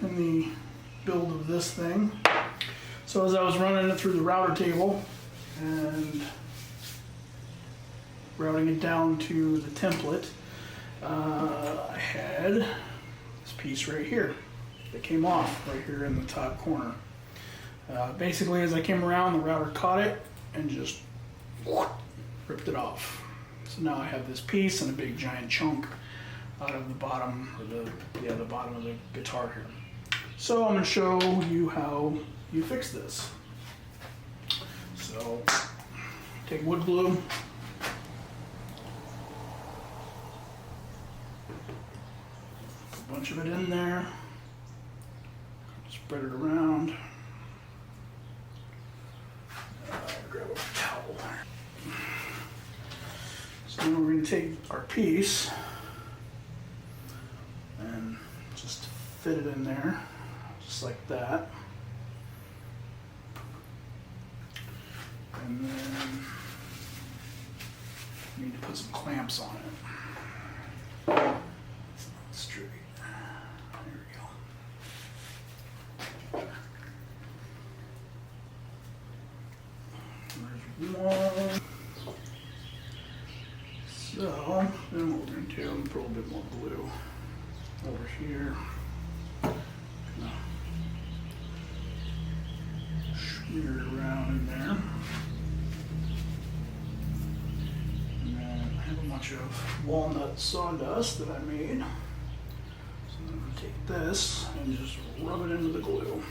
in the build of this thing. So as I was running it through the router table and routing it down to the template, I had this piece right here that came off right here in the top corner. Basically, as I came around, the router caught it and just ripped it off. So now I have this piece and a big giant chunk out of the bottom, or the bottom of the guitar here. So I'm going to show you how you fix this. So take wood glue, put a bunch of it in there, spread it around. Grab a towel. So then we're going to take our piece and just fit it in there, just like that. And then we need to put some clamps on it. Straight. There we go. There's one. So then what we're going to do is put a little bit more glue over here. Smear it around in there. And then I have a bunch of walnut sawdust that I made. So I'm going to take this and just rub it into the glue.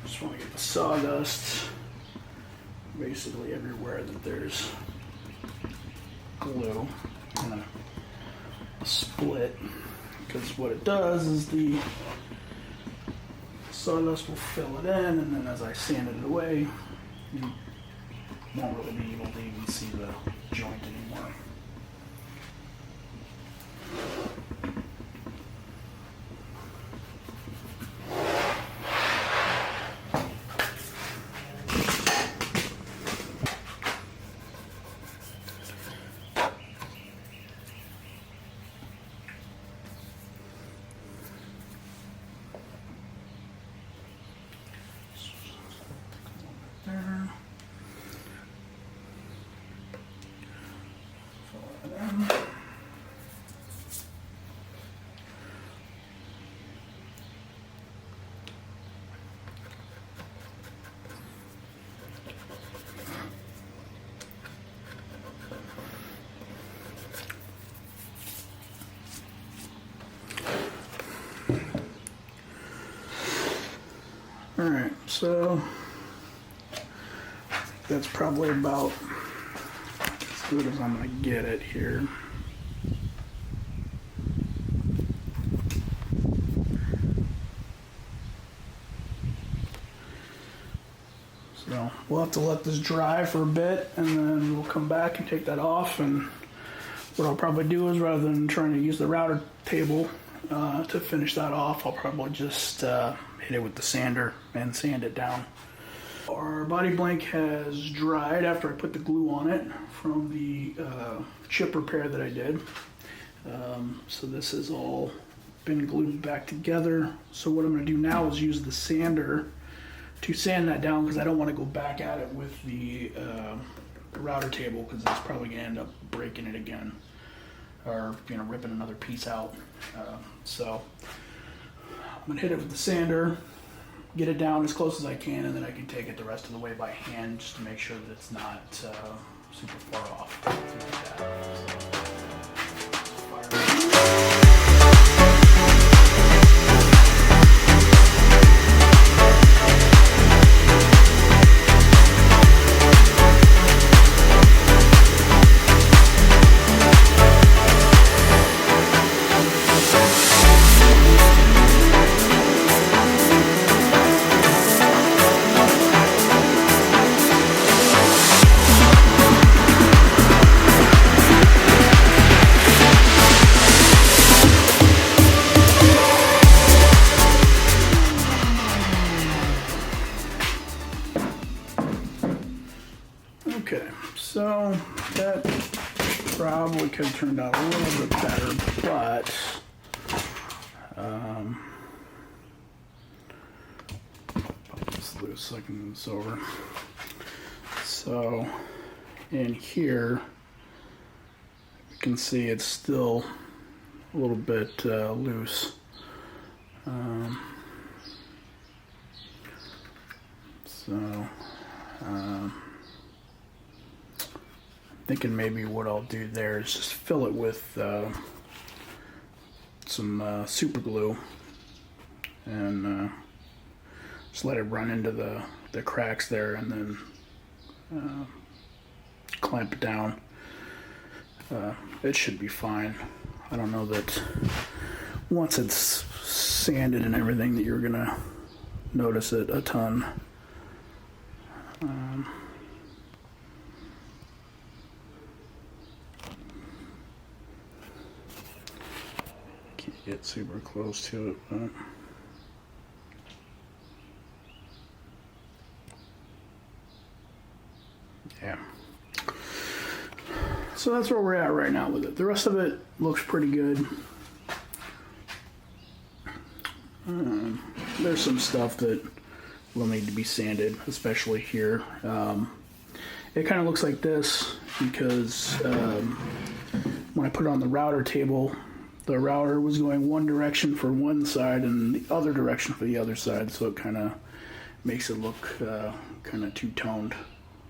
Just want to get the sawdust basically everywhere that there's glue and a split, because what it does is the sawdust will fill it in, and then as I sand it away, you won't really be able to even see the joint anymore. There. Fill that in. All right, so that's probably about as good as I'm going to get it here. So we'll have to let this dry for a bit, and then we'll come back and take that off. And what I'll probably do is, rather than trying to use the router table to finish that off, I'll probably just hit it with the sander and sand it down. Our body blank has dried after I put the glue on it from the chip repair that I did. So this has all been glued back together. So what I'm going to do now is use the sander to sand that down, because I don't want to go back at it with the router table, because it's probably going to end up breaking it again, or ripping another piece out. So I'm going to hit it with the sander, get it down as close as I can, and then I can take it the rest of the way by hand just to make sure that it's not super far off. Like that. Okay, so that probably could have turned out a little bit better, but pop this loose so I can move this over. So in here, you can see it's still a little bit loose. Thinking maybe what I'll do there is just fill it with some super glue and just let it run into the cracks there, and then clamp it down. It should be fine. I don't know that once it's sanded and everything that you're gonna notice it a ton. Can't get super close to it, but yeah. So that's where we're at right now with it. The rest of it looks pretty good. There's some stuff that will need to be sanded, especially here. It kind of looks like this because when I put it on the router table, the router was going one direction for one side and the other direction for the other side, so it kind of makes it look kind of two-toned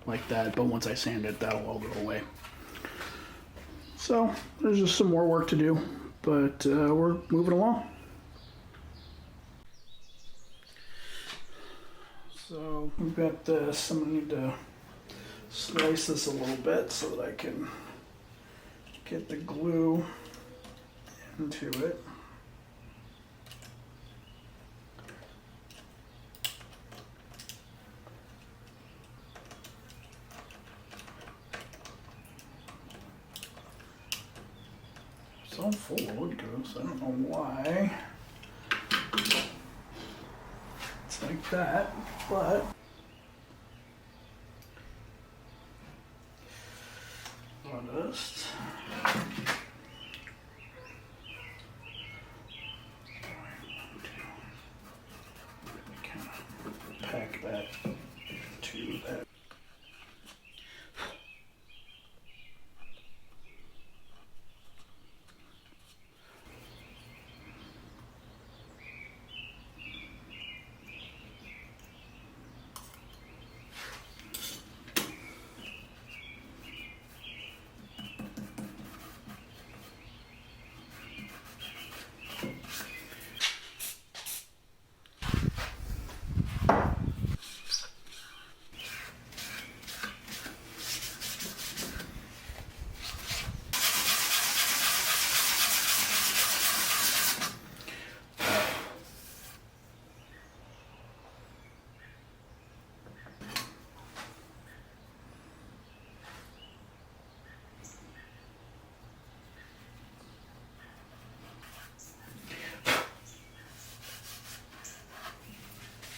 like that. But once I sand it, that'll all go away. So there's just some more work to do, but we're moving along. So we've got this. I'm gonna need to slice this a little bit so that I can get the glue into it. It's all full of wood glue, so I don't know why it's like that, but I'll just